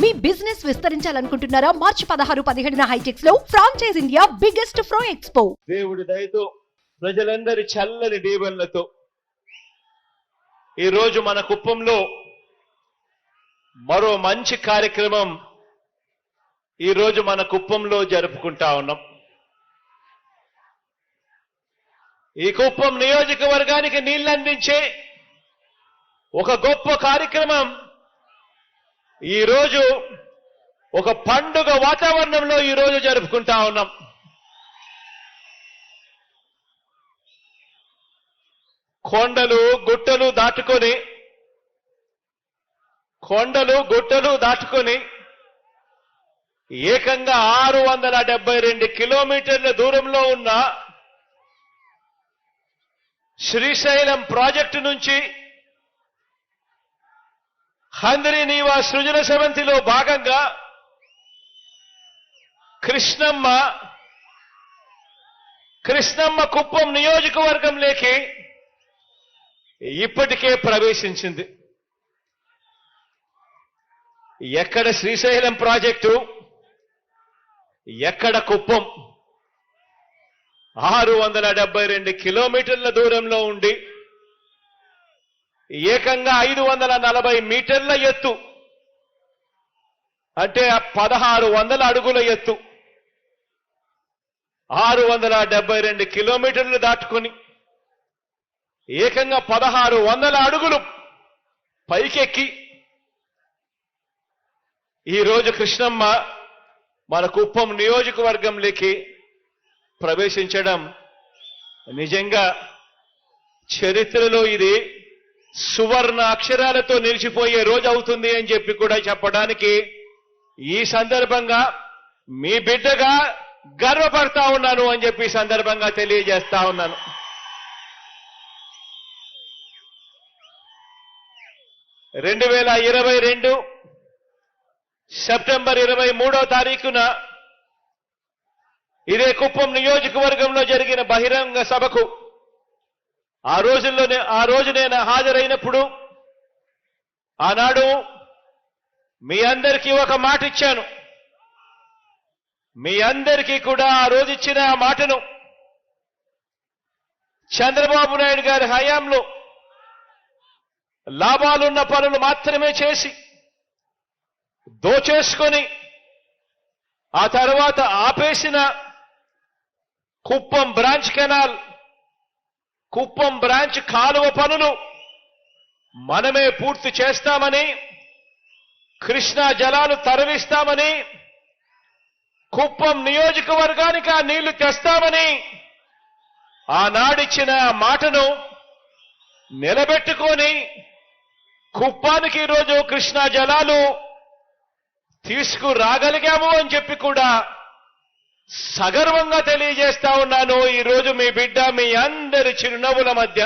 మీ business విస్తరించాలనుకుంటున్నారా? మార్చి 16-17 హైటెక్స్ లో franchise India biggest ఫ్రో expo. దేవుడి దయతో ప్రజలందరి చల్లని దీవెనలతో ఈ రోజు మన కుప్పంలో మరో మంచి కార్యక్రమం ఈ రోజు మన కుప్పంలో జరుపుకుంటా ఉన్నాం. ఈ కుప్పం నియోజకవర్గానికి నీళ్లందించే ఒక గొప్ప కార్యక్రమం ఈ రోజు ఒక పండుగ వాతావరణంలో ఈ రోజు జరుపుకుంటా ఉన్నాం. కొండలు గుట్టలు దాటుకొని ఏకంగా 672 కిలోమీటర్ల దూరంలో ఉన్న శ్రీశైలం ప్రాజెక్టు నుంచి హంద్రీ నీవా సృజన సవంతిలో భాగంగా కృష్ణమ్మ కుప్పం నియోజకవర్గంలోకి ఇప్పటికే ప్రవేశించింది. ఎక్కడ శ్రీశైలం ప్రాజెక్టు, ఎక్కడ కుప్పం? 672 కిలోమీటర్ల దూరంలో ఉండి ఏకంగా 540 మీటర్ల ఎత్తు, అంటే 1600 అడుగుల ఎత్తు, 672 కిలోమీటర్లు దాటుకొని ఏకంగా 1600 అడుగులు పైకెక్కి ఈరోజు కృష్ణమ్మ మన కుప్పం నియోజకవర్గంలోకి ప్రవేశించడం నిజంగా చరిత్రలో ఇది సువర్ణ అక్షరాలతో నిలిచిపోయే రోజు అవుతుంది అని చెప్పి కూడా చెప్పడానికి ఈ సందర్భంగా మీ బిడ్డగా గర్వపడతా ఉన్నాను అని చెప్పి ఈ సందర్భంగా తెలియజేస్తా ఉన్నాను. సెప్టెంబర్ 23వ తారీఖున ఇదే కుప్పం నియోజకవర్గంలో జరిగిన బహిరంగ సభకు ఆ రోజు నేను హాజరైనప్పుడు ఆనాడు మీ అందరికీ ఒక మాట ఇచ్చాను. మీ అందరికీ కూడా ఆ రోజు ఇచ్చిన ఆ మాటను చంద్రబాబు నాయుడు గారి హయాంలో లాభాలున్న పనులు మాత్రమే చేసి దోచేసుకొని ఆ తర్వాత ఆపేసిన Kuppam branch canal, Kuppam branch కాలువ పనులు మనమే పూర్తి చేస్తామని, కృష్ణా జలాలు తరలిస్తామని, కుప్పం నియోజకవర్గానికి ఆ నీళ్లు తెస్తామని ఆనాడిచ్చిన మాటను నిలబెట్టుకొని కుప్పానికి ఈరోజు కృష్ణా జలాలు తీసుకురాగలిగాము అని చెప్పి కూడా సగర్వంగా తెలియజేస్తా ఉన్నాను. ఈరోజు మీ బిడ్డ మీ అందరి చిరునవ్వుల మధ్య